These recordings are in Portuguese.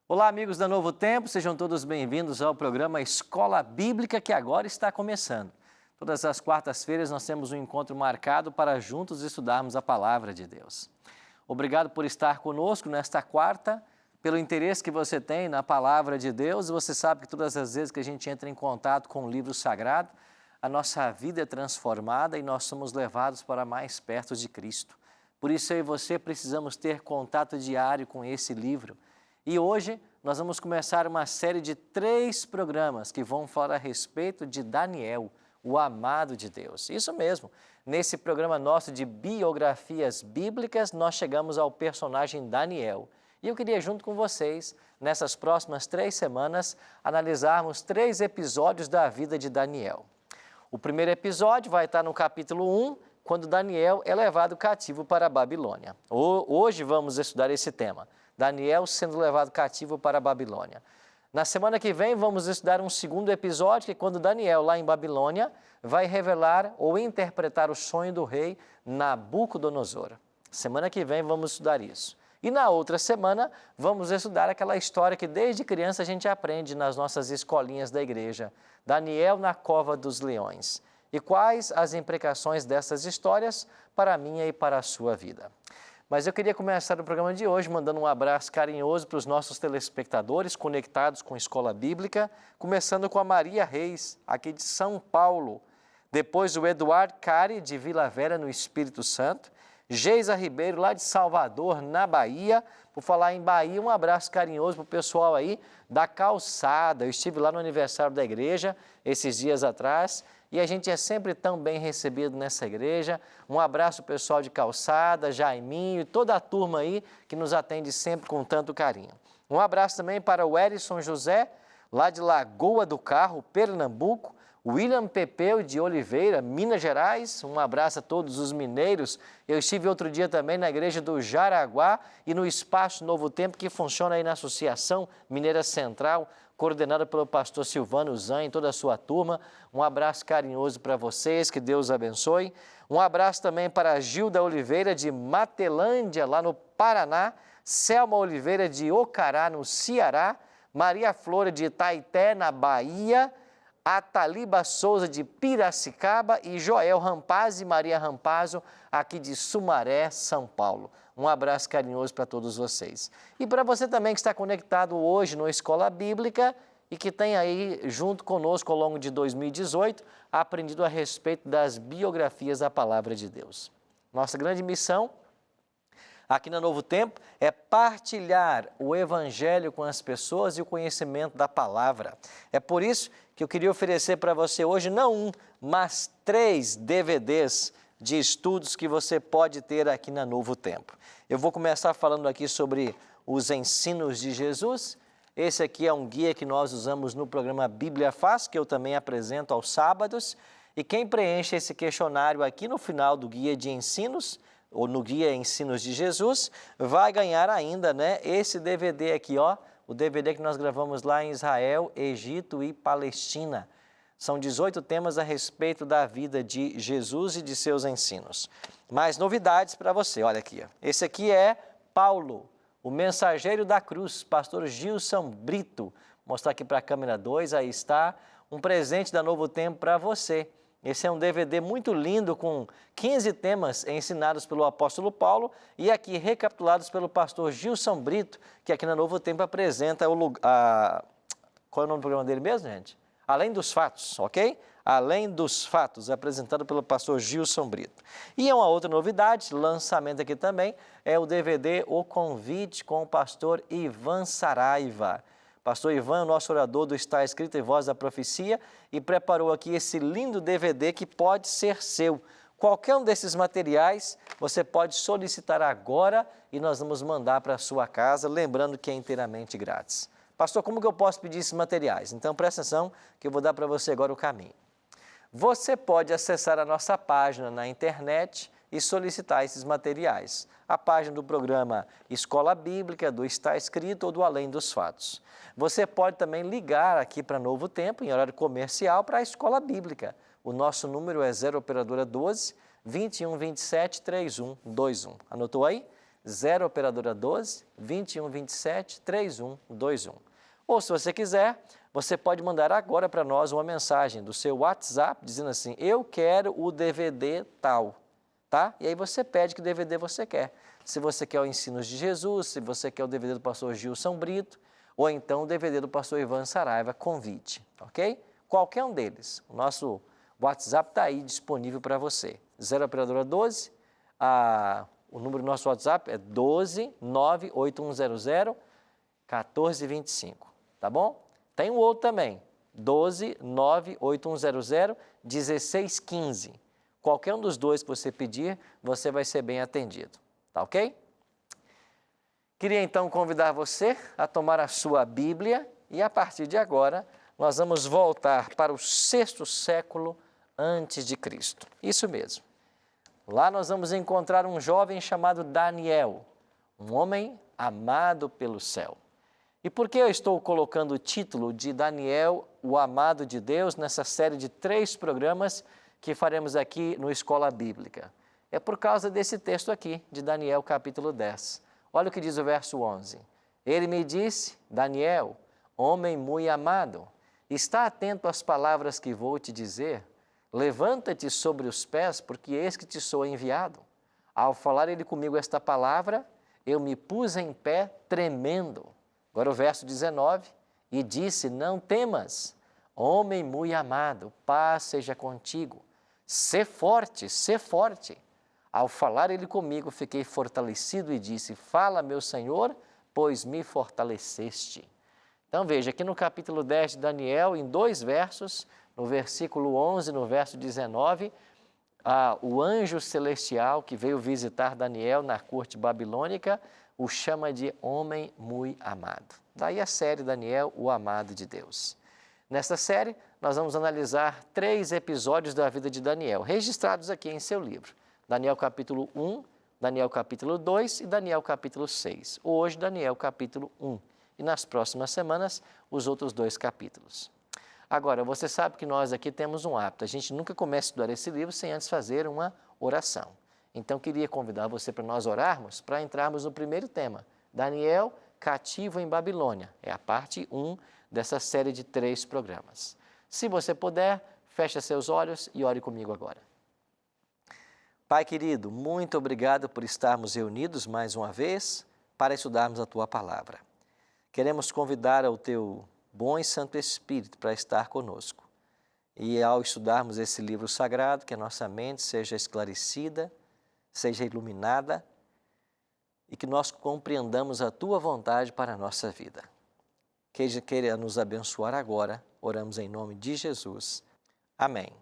Olá, amigos da Novo Tempo, sejam todos bem-vindos ao programa Escola Bíblica, que agora está começando. Todas as quartas-feiras nós temos um encontro marcado para juntos estudarmos a Palavra de Deus. Obrigado por estar conosco nesta quarta, pelo interesse que você tem na Palavra de Deus. Você sabe que todas as vezes que a gente entra em contato com o livro sagrado, a nossa vida é transformada e nós somos levados para mais perto de Cristo. Por isso eu e você precisamos ter contato diário com esse livro. E hoje nós vamos começar uma série de 3 programas que vão falar a respeito de Daniel, o amado de Deus. Isso mesmo, nesse programa nosso de biografias bíblicas, nós chegamos ao personagem Daniel. E eu queria, junto com vocês, nessas próximas 3 semanas, analisarmos 3 episódios da vida de Daniel. O primeiro episódio vai estar no capítulo 1, quando Daniel é levado cativo para a Babilônia. Hoje vamos estudar esse tema. Daniel sendo levado cativo para a Babilônia. Na semana que vem vamos estudar um segundo episódio, que é quando Daniel, lá em Babilônia, vai revelar ou interpretar o sonho do rei Nabucodonosor. Semana que vem vamos estudar isso. E na outra semana vamos estudar aquela história que desde criança a gente aprende nas nossas escolinhas da igreja. Daniel na cova dos leões. E quais as implicações dessas histórias para a minha e para a sua vida. Mas eu queria começar o programa de hoje mandando um abraço carinhoso para os nossos telespectadores conectados com a Escola Bíblica, começando com a Maria Reis, aqui de São Paulo. Depois o Eduardo Cari, de Vila Vera, no Espírito Santo. Geisa Ribeiro, lá de Salvador, na Bahia. Por falar em Bahia, um abraço carinhoso para o pessoal aí da Calçada. Eu estive lá no aniversário da igreja esses dias atrás. E a gente é sempre tão bem recebido nessa igreja. Um abraço ao pessoal de Calçada, Jaiminho e toda a turma aí que nos atende sempre com tanto carinho. Um abraço também para o Erison José, lá de Lagoa do Carro, Pernambuco. William Pepeu de Oliveira, Minas Gerais. Um abraço a todos os mineiros. Eu estive outro dia também na igreja do Jaraguá e no Espaço Novo Tempo, que funciona aí na Associação Mineira Central, coordenada pelo pastor Silvano Zan e toda a sua turma. Um abraço carinhoso para vocês, que Deus abençoe. Um abraço também para a Gilda Oliveira, de Matelândia, lá no Paraná. Selma Oliveira, de Ocará, no Ceará. Maria Flora, de Itaité, na Bahia. Ataliba Souza, de Piracicaba. E Joel Rampaz e Maria Rampazzo, aqui de Sumaré, São Paulo. Um abraço carinhoso para todos vocês. E para você também que está conectado hoje no Escola Bíblica e que tem aí, junto conosco ao longo de 2018, aprendido a respeito das biografias da Palavra de Deus. Nossa grande missão aqui na Novo Tempo é partilhar o Evangelho com as pessoas e o conhecimento da Palavra. É por isso que eu queria oferecer para você hoje não um, mas 3 DVDs de estudos que você pode ter aqui na Novo Tempo. Eu vou começar falando aqui sobre os ensinos de Jesus. Esse aqui é um guia que nós usamos no programa Bíblia Fácil, que eu também apresento aos sábados. E quem preenche esse questionário aqui no final do guia de ensinos, ou no guia Ensinos de Jesus, vai ganhar ainda, esse DVD aqui, ó, o DVD que nós gravamos lá em Israel, Egito e Palestina. São 18 temas a respeito da vida de Jesus e de seus ensinos. Mais novidades para você, olha aqui. Esse aqui é Paulo, o mensageiro da cruz, pastor Gilson Brito. Vou mostrar aqui para a câmera 2, aí está, um presente da Novo Tempo para você. Esse é um DVD muito lindo com 15 temas ensinados pelo apóstolo Paulo e aqui recapitulados pelo pastor Gilson Brito, que aqui na Novo Tempo apresenta qual é o nome do programa dele mesmo, gente? Além dos Fatos, ok? Além dos Fatos, apresentado pelo pastor Gilson Brito. E uma outra novidade, lançamento aqui também, é o DVD O Convite com o pastor Ivan Saraiva. Pastor Ivan, nosso orador do Está Escrito em Voz da Profecia, e preparou aqui esse lindo DVD que pode ser seu. Qualquer um desses materiais você pode solicitar agora e nós vamos mandar para a sua casa, lembrando que é inteiramente grátis. Pastor, como que eu posso pedir esses materiais? Então, presta atenção que eu vou dar para você agora o caminho. Você pode acessar a nossa página na internet e solicitar esses materiais. A página do programa Escola Bíblica, do Está Escrito ou do Além dos Fatos. Você pode também ligar aqui para Novo Tempo, em horário comercial, para a Escola Bíblica. O nosso número é 0 Operadora 12 21 27 31 21. Anotou aí? 0 operadora 12 21 27 3121. Ou se você quiser, você pode mandar agora para nós uma mensagem do seu WhatsApp dizendo assim: eu quero o DVD tal, tá? E aí você pede que DVD você quer. Se você quer o Ensinos de Jesus, se você quer o DVD do pastor Gilson Brito, ou então o DVD do pastor Ivan Saraiva, Convite, ok? Qualquer um deles. O nosso WhatsApp está aí disponível para você. 0 operadora 12, o número do nosso WhatsApp é 12 98100 1425, tá bom? Tem um outro também, 12 98100 1615. Qualquer um dos dois que você pedir, você vai ser bem atendido, tá ok? Queria então convidar você a tomar a sua Bíblia e a partir de agora nós vamos voltar para o 6º século antes de Cristo. Isso mesmo. Lá nós vamos encontrar um jovem chamado Daniel, um homem amado pelo céu. E por que eu estou colocando o título de Daniel, o amado de Deus, nessa série de 3 programas que faremos aqui no Escola Bíblica? É por causa desse texto aqui, de Daniel capítulo 10. Olha o que diz o verso 11. Ele me disse: Daniel, homem muito amado, está atento às palavras que vou te dizer. Levanta-te sobre os pés, porque eis que te sou enviado. Ao falar ele comigo esta palavra, eu me pus em pé tremendo. Agora o verso 19, e disse: não temas, homem muito amado, paz seja contigo. Sê forte, sê forte. Ao falar ele comigo, fiquei fortalecido e disse: fala, meu Senhor, pois me fortaleceste. Então veja, aqui no capítulo 10 de Daniel, em 2 versos, no versículo 11 e no verso 19, o anjo celestial que veio visitar Daniel na corte babilônica o chama de homem muito amado. Daí a série Daniel, o amado de Deus. Nesta série, nós vamos analisar 3 episódios da vida de Daniel, registrados aqui em seu livro. Daniel capítulo 1, Daniel capítulo 2 e Daniel capítulo 6. Hoje, Daniel capítulo 1. E nas próximas semanas, os outros 2 capítulos. Agora, você sabe que nós aqui temos um hábito. A gente nunca começa a estudar esse livro sem antes fazer uma oração. Então, queria convidar você para nós orarmos, para entrarmos no primeiro tema. Daniel, cativo em Babilônia. É a parte 1 dessa série de 3 programas. Se você puder, feche seus olhos e ore comigo agora. Pai querido, muito obrigado por estarmos reunidos mais uma vez para estudarmos a Tua Palavra. Queremos convidar ao Teu bom e Santo Espírito para estar conosco. E ao estudarmos esse livro sagrado, que a nossa mente seja esclarecida, seja iluminada e que nós compreendamos a Tua vontade para a nossa vida. Queira nos abençoar agora, oramos em nome de Jesus. Amém.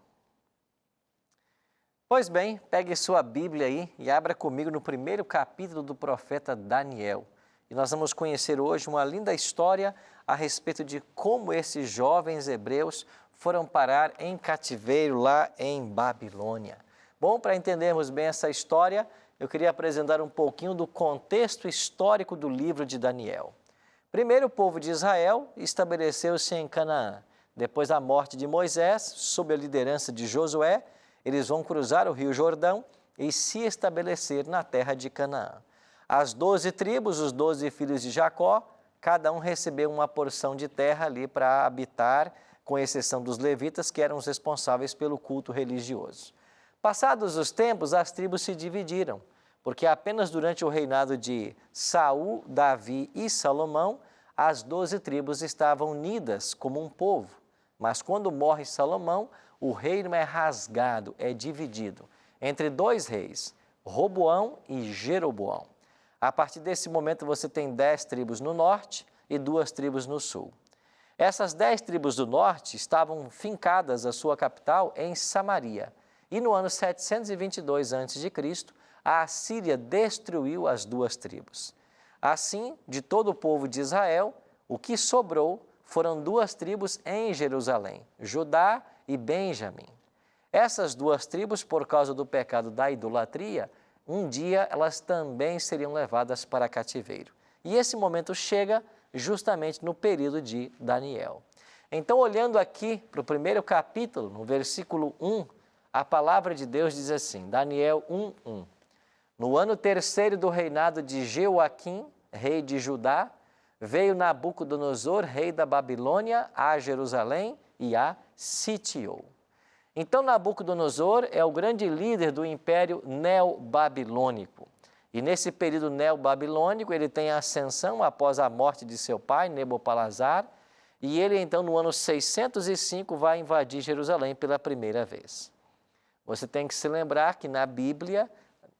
Pois bem, pegue sua Bíblia aí e abra comigo no primeiro capítulo do profeta Daniel. E nós vamos conhecer hoje uma linda história a respeito de como esses jovens hebreus foram parar em cativeiro lá em Babilônia. Bom, para entendermos bem essa história, eu queria apresentar um pouquinho do contexto histórico do livro de Daniel. Primeiro, o povo de Israel estabeleceu-se em Canaã. Depois da morte de Moisés, sob a liderança de Josué, eles vão cruzar o Rio Jordão e se estabelecer na terra de Canaã. As 12 tribos, os 12 filhos de Jacó, cada um recebeu uma porção de terra ali para habitar, com exceção dos levitas, que eram os responsáveis pelo culto religioso. Passados os tempos, as tribos se dividiram, porque apenas durante o reinado de Saul, Davi e Salomão, as 12 tribos estavam unidas como um povo. Mas quando morre Salomão, o reino é rasgado, é dividido entre 2 reis, Roboão e Jeroboão. A partir desse momento você tem 10 tribos no norte e 2 tribos no sul. Essas 10 tribos do norte estavam fincadas a sua capital em Samaria. E no ano 722 a.C., a Assíria destruiu as 2 tribos. Assim, de todo o povo de Israel, o que sobrou foram 2 tribos em Jerusalém, Judá e Benjamim. Essas 2 tribos, por causa do pecado da idolatria, um dia elas também seriam levadas para cativeiro. E esse momento chega justamente no período de Daniel. Então, olhando aqui para o primeiro capítulo, no versículo 1, a palavra de Deus diz assim, Daniel 1:1. No ano terceiro do reinado de Jeoaquim, rei de Judá, veio Nabucodonosor, rei da Babilônia, a Jerusalém e a sitiou. Então, Nabucodonosor é o grande líder do Império Neobabilônico. E nesse período neobabilônico, ele tem a ascensão após a morte de seu pai, Nabopolassar, e ele, então, no ano 605, vai invadir Jerusalém pela primeira vez. Você tem que se lembrar que na Bíblia,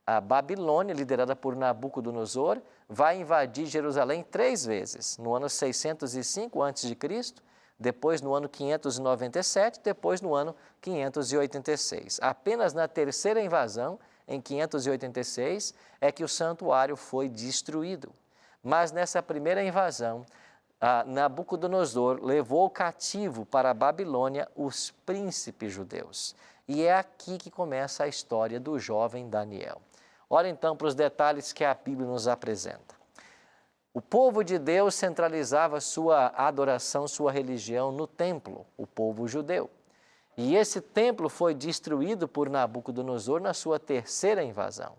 a Babilônia, liderada por Nabucodonosor, vai invadir Jerusalém 3 vezes, no ano 605 a.C., depois no ano 597, depois no ano 586. Apenas na terceira invasão, em 586, é que o santuário foi destruído. Mas nessa primeira invasão, Nabucodonosor levou cativo para a Babilônia os príncipes judeus. E é aqui que começa a história do jovem Daniel. Olha então para os detalhes que a Bíblia nos apresenta. O povo de Deus centralizava sua adoração, sua religião no templo, o povo judeu. E esse templo foi destruído por Nabucodonosor na sua terceira invasão.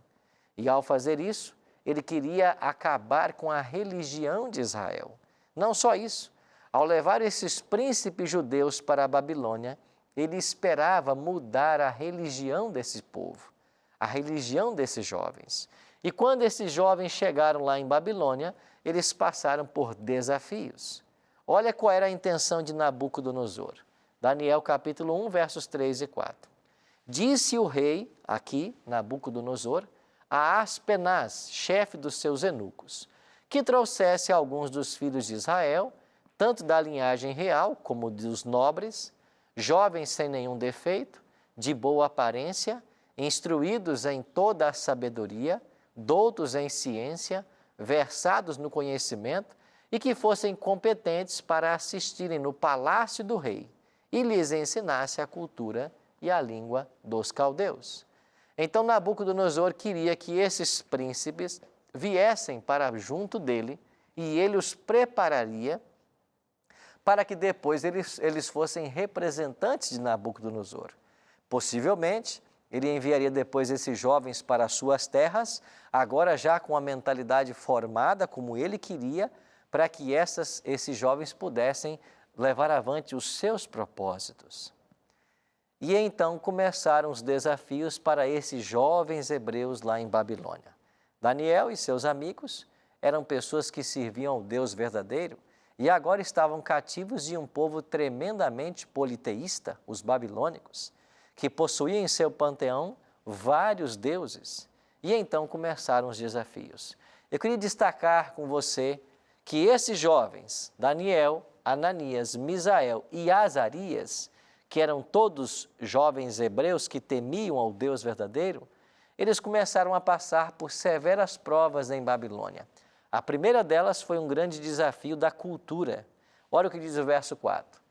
E ao fazer isso, ele queria acabar com a religião de Israel. Não só isso, ao levar esses príncipes judeus para a Babilônia, ele esperava mudar a religião desse povo, a religião desses jovens. E quando esses jovens chegaram lá em Babilônia, eles passaram por desafios. Olha qual era a intenção de Nabucodonosor. Daniel capítulo 1, versos 3 e 4. Disse o rei, aqui, Nabucodonosor, a Aspenaz, chefe dos seus eunucos, que trouxesse alguns dos filhos de Israel, tanto da linhagem real como dos nobres, jovens sem nenhum defeito, de boa aparência, instruídos em toda a sabedoria, doutos em ciência, versados no conhecimento e que fossem competentes para assistirem no palácio do rei e lhes ensinasse a cultura e a língua dos caldeus. Então Nabucodonosor queria que esses príncipes viessem para junto dele e ele os prepararia para que depois eles fossem representantes de Nabucodonosor. Possivelmente, ele enviaria depois esses jovens para as suas terras, agora já com a mentalidade formada como ele queria, para que esses jovens pudessem levar avante os seus propósitos. E então começaram os desafios para esses jovens hebreus lá em Babilônia. Daniel e seus amigos eram pessoas que serviam ao Deus verdadeiro e agora estavam cativos de um povo tremendamente politeísta, os babilônicos, que possuía em seu panteão vários deuses. E então começaram os desafios. Eu queria destacar com você que esses jovens, Daniel, Ananias, Misael e Azarias, que eram todos jovens hebreus que temiam ao Deus verdadeiro, eles começaram a passar por severas provas em Babilônia. A primeira delas foi um grande desafio da cultura. Olha o que diz o verso 4.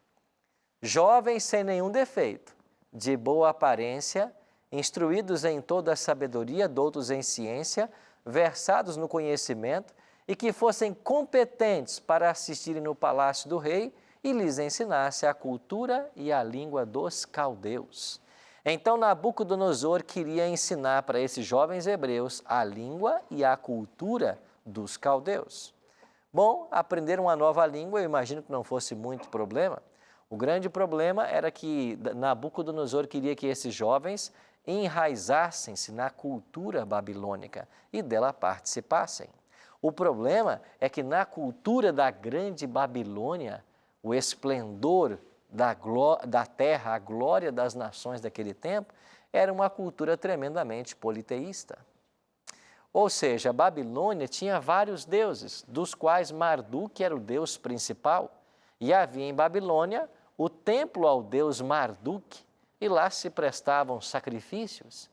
Jovens sem nenhum defeito, de boa aparência, instruídos em toda a sabedoria, doutos em ciência, versados no conhecimento, e que fossem competentes para assistirem no palácio do rei e lhes ensinasse a cultura e a língua dos caldeus. Então Nabucodonosor queria ensinar para esses jovens hebreus a língua e a cultura dos caldeus. Bom, aprender uma nova língua, eu imagino que não fosse muito problema. O grande problema era que Nabucodonosor queria que esses jovens enraizassem-se na cultura babilônica e dela participassem. O problema é que na cultura da grande Babilônia, o esplendor da terra, a glória das nações daquele tempo, era uma cultura tremendamente politeísta. Ou seja, a Babilônia tinha vários deuses, dos quais Marduk era o deus principal, e havia em Babilônia o templo ao deus Marduk, e lá se prestavam sacrifícios.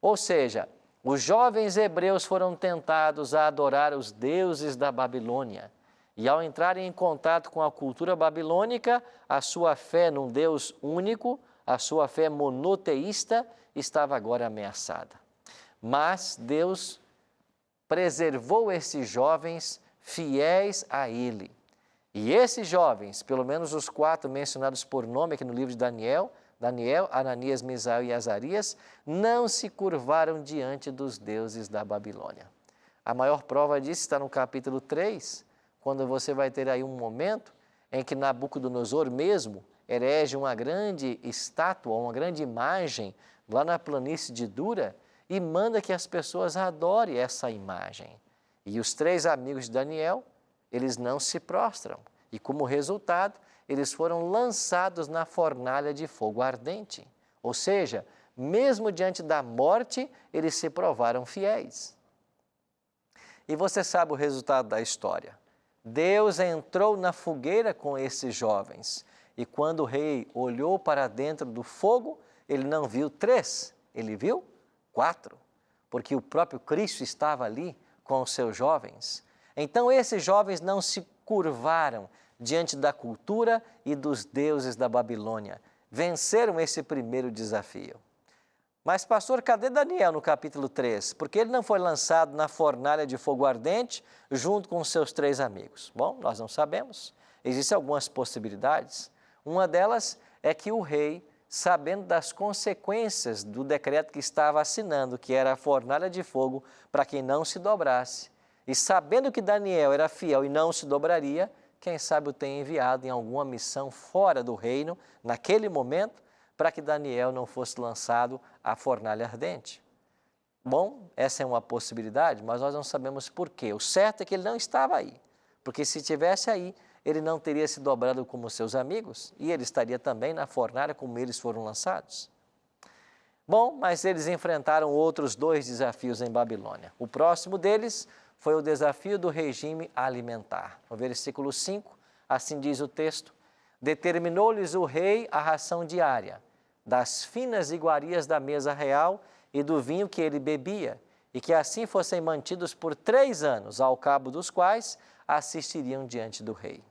Ou seja, os jovens hebreus foram tentados a adorar os deuses da Babilônia, e ao entrarem em contato com a cultura babilônica, a sua fé num Deus único, a sua fé monoteísta, estava agora ameaçada. Mas Deus preservou esses jovens fiéis a Ele. E esses jovens, pelo menos os 4 mencionados por nome aqui no livro de Daniel, Daniel, Ananias, Misael e Azarias, não se curvaram diante dos deuses da Babilônia. A maior prova disso está no capítulo 3, quando você vai ter aí um momento em que Nabucodonosor mesmo erige uma grande estátua, uma grande imagem lá na planície de Dura e manda que as pessoas adorem essa imagem. E os 3 amigos de Daniel, eles não se prostram. E como resultado, eles foram lançados na fornalha de fogo ardente. Ou seja, mesmo diante da morte, eles se provaram fiéis. E você sabe o resultado da história. Deus entrou na fogueira com esses jovens. E quando o rei olhou para dentro do fogo, ele não viu 3, ele viu 4. Porque o próprio Cristo estava ali com os seus jovens. Então esses jovens não se curvaram diante da cultura e dos deuses da Babilônia. Venceram esse primeiro desafio. Mas, pastor, cadê Daniel no capítulo 3? Porque ele não foi lançado na fornalha de fogo ardente junto com seus 3 amigos. Bom, nós não sabemos. Existem algumas possibilidades. Uma delas é que o rei, sabendo das consequências do decreto que estava assinando, que era a fornalha de fogo para quem não se dobrasse, e sabendo que Daniel era fiel e não se dobraria, quem sabe o tenha enviado em alguma missão fora do reino, naquele momento, para que Daniel não fosse lançado à fornalha ardente. Bom, essa é uma possibilidade, mas nós não sabemos por quê. O certo é que ele não estava aí, porque se estivesse aí, ele não teria se dobrado como seus amigos e ele estaria também na fornalha como eles foram lançados. Bom, mas eles enfrentaram outros 2 desafios em Babilônia. O próximo deles foi o desafio do regime alimentar. No versículo 5, assim diz o texto: determinou-lhes o rei a ração diária, das finas iguarias da mesa real e do vinho que ele bebia, e que assim fossem mantidos por 3 anos, ao cabo dos quais assistiriam diante do rei.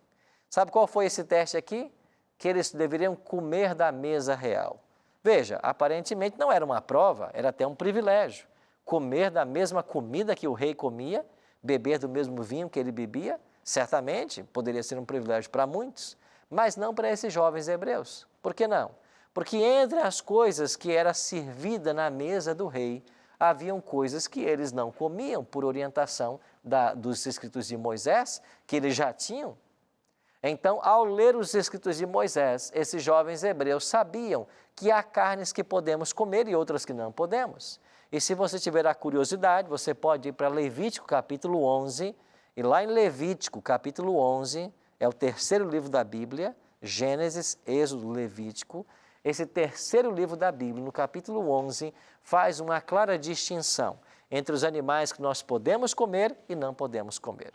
Sabe qual foi esse teste aqui? Que eles deveriam comer da mesa real. Veja, aparentemente não era uma prova, era até um privilégio. Comer da mesma comida que o rei comia, beber do mesmo vinho que ele bebia, certamente poderia ser um privilégio para muitos, mas não para esses jovens hebreus. Por que não? Porque entre as coisas que era servida na mesa do rei, haviam coisas que eles não comiam por orientação dos escritos de Moisés, que eles já tinham. Então, ao ler os escritos de Moisés, esses jovens hebreus sabiam que há carnes que podemos comer e outras que não podemos. E se você tiver a curiosidade, você pode ir para Levítico capítulo 11, e lá em Levítico capítulo 11, é o 3º livro da Bíblia, Gênesis, Êxodo, Levítico. Esse 3º livro da Bíblia, no capítulo 11, faz uma clara distinção entre os animais que nós podemos comer e não podemos comer.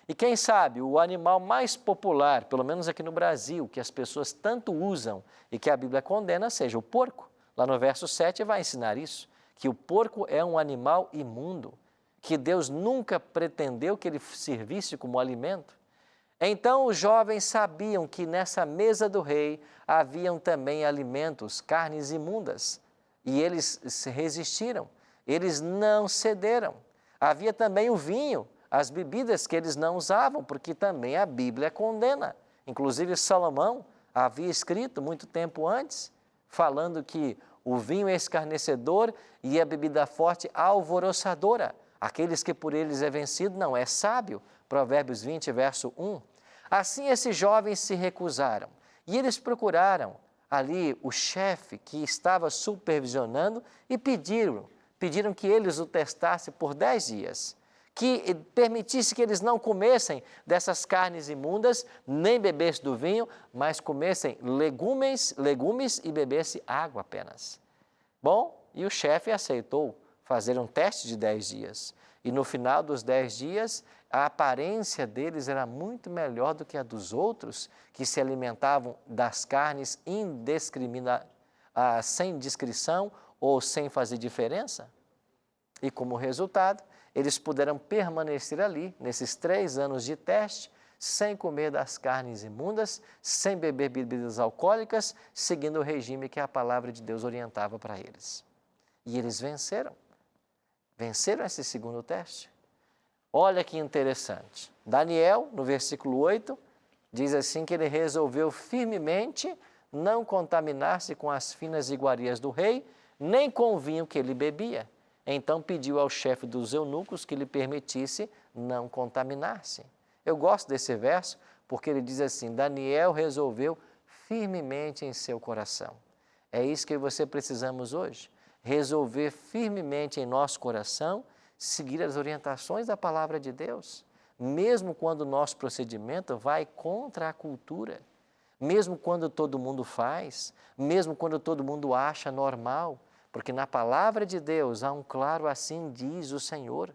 E quem sabe o animal mais popular, pelo menos aqui no Brasil, que as pessoas tanto usam e que a Bíblia condena, seja o porco. Lá no verso 7 vai ensinar isso, que o porco é um animal imundo, que Deus nunca pretendeu que ele servisse como alimento. Então os jovens sabiam que nessa mesa do rei haviam também alimentos, carnes imundas, e eles se resistiram, eles não cederam. Havia também o vinho, as bebidas que eles não usavam, porque também a Bíblia condena. Inclusive Salomão havia escrito muito tempo antes, falando que o vinho é escarnecedor e a bebida forte alvoroçadora. Aqueles que por eles é vencido não é sábio. Provérbios 20, verso 1. Assim esses jovens se recusaram e eles procuraram ali o chefe que estava supervisionando e pediram que eles o testassem por 10 dias. Que permitisse que eles não comessem dessas carnes imundas, nem bebessem do vinho, mas comessem legumes e bebessem água apenas. Bom, e o chefe aceitou fazer um teste de 10 dias. E no final dos 10 dias, a aparência deles era muito melhor do que a dos outros, que se alimentavam das carnes sem discrição ou sem fazer diferença. E como resultado, eles puderam permanecer ali, nesses 3 anos de teste, sem comer das carnes imundas, sem beber bebidas alcoólicas, seguindo o regime que a palavra de Deus orientava para eles. E eles venceram esse segundo teste. Olha que interessante. Daniel, no versículo 8, diz assim que ele resolveu firmemente não contaminar-se com as finas iguarias do rei, nem com o vinho que ele bebia. Então pediu ao chefe dos eunucos que lhe permitisse não contaminar-se. Eu gosto desse verso porque ele diz assim: Daniel resolveu firmemente em seu coração. É isso que você precisamos hoje, resolver firmemente em nosso coração, seguir as orientações da palavra de Deus, mesmo quando o nosso procedimento vai contra a cultura, mesmo quando todo mundo faz, mesmo quando todo mundo acha normal, porque na palavra de Deus há um claro assim diz o Senhor.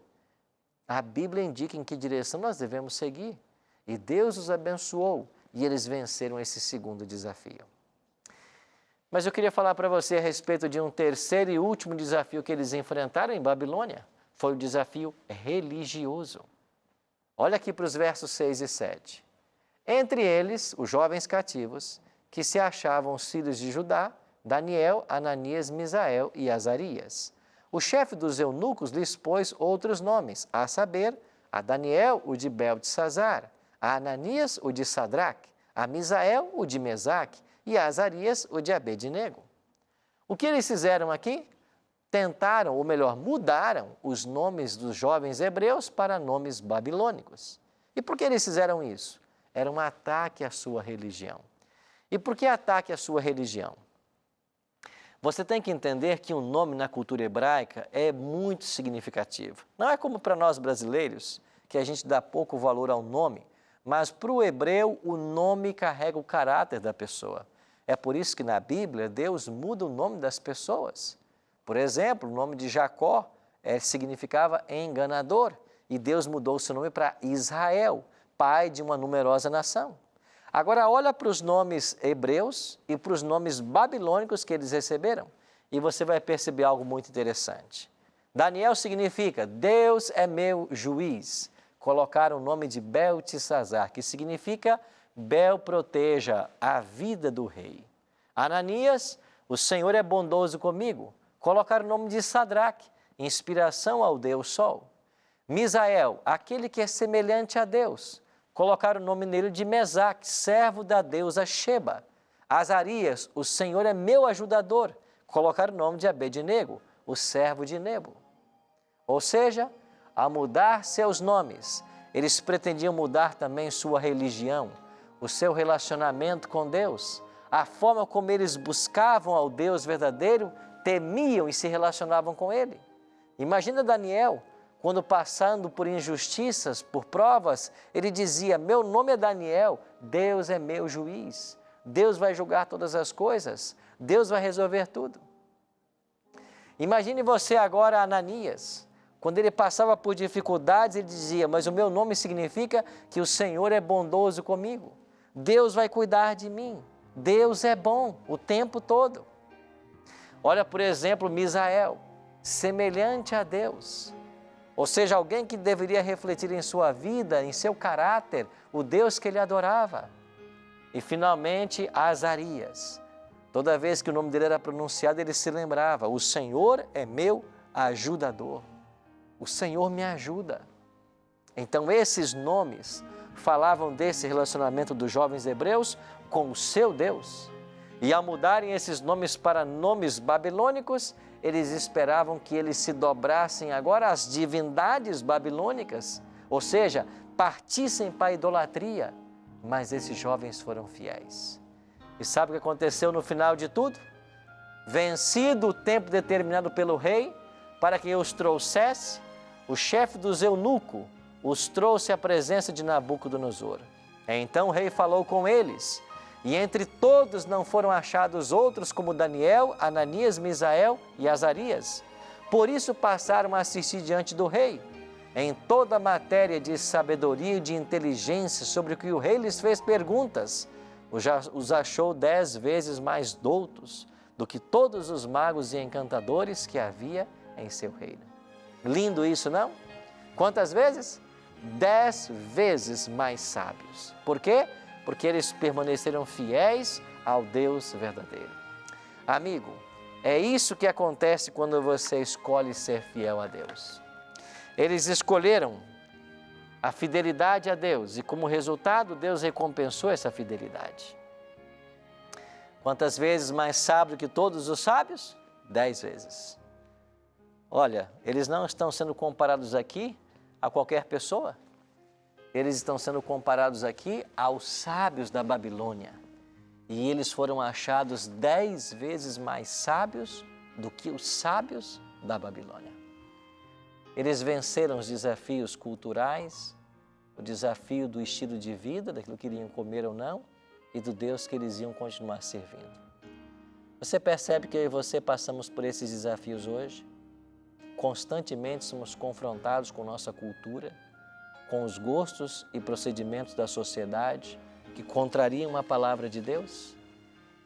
A Bíblia indica em que direção nós devemos seguir. E Deus os abençoou e eles venceram esse segundo desafio. Mas eu queria falar para você a respeito de um terceiro e último desafio que eles enfrentaram em Babilônia. Foi o desafio religioso. Olha aqui para os versos 6 e 7. Entre eles, os jovens cativos, que se achavam os filhos de Judá, Daniel, Ananias, Misael e Azarias. O chefe dos eunucos lhes pôs outros nomes, a saber, a Daniel, o de Beltesazar, a Ananias, o de Sadraque, a Misael, o de Mesaque, e a Azarias, o de Abednego. O que eles fizeram aqui? Tentaram, ou melhor, mudaram os nomes dos jovens hebreus para nomes babilônicos. E por que eles fizeram isso? Era um ataque à sua religião. E por que ataque à sua religião? Você tem que entender que um nome na cultura hebraica é muito significativo. Não é como para nós brasileiros, que a gente dá pouco valor ao nome, mas para o hebreu o nome carrega o caráter da pessoa. É por isso que na Bíblia Deus muda o nome das pessoas. Por exemplo, o nome de Jacó significava enganador e Deus mudou o seu nome para Israel, pai de uma numerosa nação. Agora olha para os nomes hebreus e para os nomes babilônicos que eles receberam e você vai perceber algo muito interessante. Daniel significa Deus é meu juiz. Colocaram o nome de Beltesazar, que significa Bel proteja a vida do rei. Ananias, o Senhor é bondoso comigo. Colocaram o nome de Sadraque, inspiração ao Deus Sol. Misael, aquele que é semelhante a Deus. Colocaram o nome nele de Mesaque, servo da deusa Sheba. Azarias, o Senhor é meu ajudador. Colocaram o nome de Abednego, o servo de Nebo. Ou seja, a mudar seus nomes, eles pretendiam mudar também sua religião, o seu relacionamento com Deus, a forma como eles buscavam ao Deus verdadeiro, temiam e se relacionavam com Ele. Imagina Daniel, quando passando por injustiças, por provas, ele dizia, meu nome é Daniel, Deus é meu juiz, Deus vai julgar todas as coisas, Deus vai resolver tudo. Imagine você agora Ananias, quando ele passava por dificuldades, ele dizia, mas o meu nome significa que o Senhor é bondoso comigo, Deus vai cuidar de mim, Deus é bom o tempo todo. Olha, por exemplo, Misael, semelhante a Deus, ou seja, alguém que deveria refletir em sua vida, em seu caráter, o Deus que ele adorava. E finalmente, Azarias, toda vez que o nome dele era pronunciado, ele se lembrava, o Senhor é meu ajudador, o Senhor me ajuda. Então esses nomes falavam desse relacionamento dos jovens hebreus com o seu Deus. E ao mudarem esses nomes para nomes babilônicos, eles esperavam que eles se dobrassem agora às divindades babilônicas, ou seja, partissem para a idolatria, mas esses jovens foram fiéis. E sabe o que aconteceu no final de tudo? Vencido o tempo determinado pelo rei, para que os trouxesse, o chefe dos eunucos os trouxe à presença de Nabucodonosor. Então o rei falou com eles, e entre todos não foram achados outros como Daniel, Ananias, Misael e Azarias. Por isso passaram a assistir diante do rei. Em toda a matéria de sabedoria e de inteligência sobre o que o rei lhes fez perguntas, os achou 10 vezes mais doutos do que todos os magos e encantadores que havia em seu reino. Lindo isso, não? Quantas vezes? 10 vezes mais sábios. Por quê? Porque eles permaneceram fiéis ao Deus verdadeiro. Amigo, é isso que acontece quando você escolhe ser fiel a Deus. Eles escolheram a fidelidade a Deus e como resultado Deus recompensou essa fidelidade. Quantas vezes mais sábio que todos os sábios? 10 vezes. Olha, eles não estão sendo comparados aqui a qualquer pessoa. Eles estão sendo comparados aqui aos sábios da Babilônia. E eles foram achados 10 vezes mais sábios do que os sábios da Babilônia. Eles venceram os desafios culturais, o desafio do estilo de vida, daquilo que iriam comer ou não, e do Deus que eles iam continuar servindo. Você percebe que eu e você passamos por esses desafios hoje? Constantemente somos confrontados com nossa cultura, com os gostos e procedimentos da sociedade que contrariam a palavra de Deus?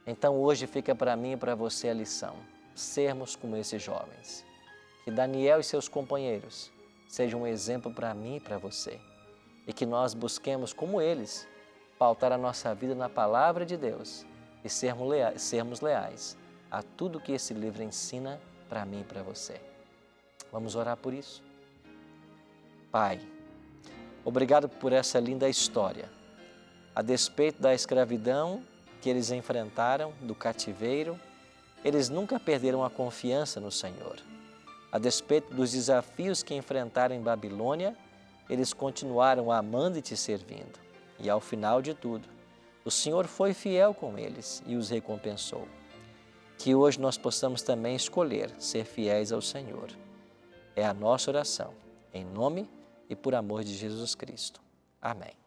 Então hoje fica para mim e para você a lição, sermos como esses jovens. Que Daniel e seus companheiros sejam um exemplo para mim e para você. E que nós busquemos, como eles, pautar a nossa vida na palavra de Deus e sermos leais a tudo que esse livro ensina para mim e para você. Vamos orar por isso? Pai, obrigado por essa linda história. A despeito da escravidão que eles enfrentaram, do cativeiro, eles nunca perderam a confiança no Senhor. A despeito dos desafios que enfrentaram em Babilônia, eles continuaram amando e te servindo. E ao final de tudo, o Senhor foi fiel com eles e os recompensou. Que hoje nós possamos também escolher ser fiéis ao Senhor. É a nossa oração, em nome e por amor de Jesus Cristo. Amém.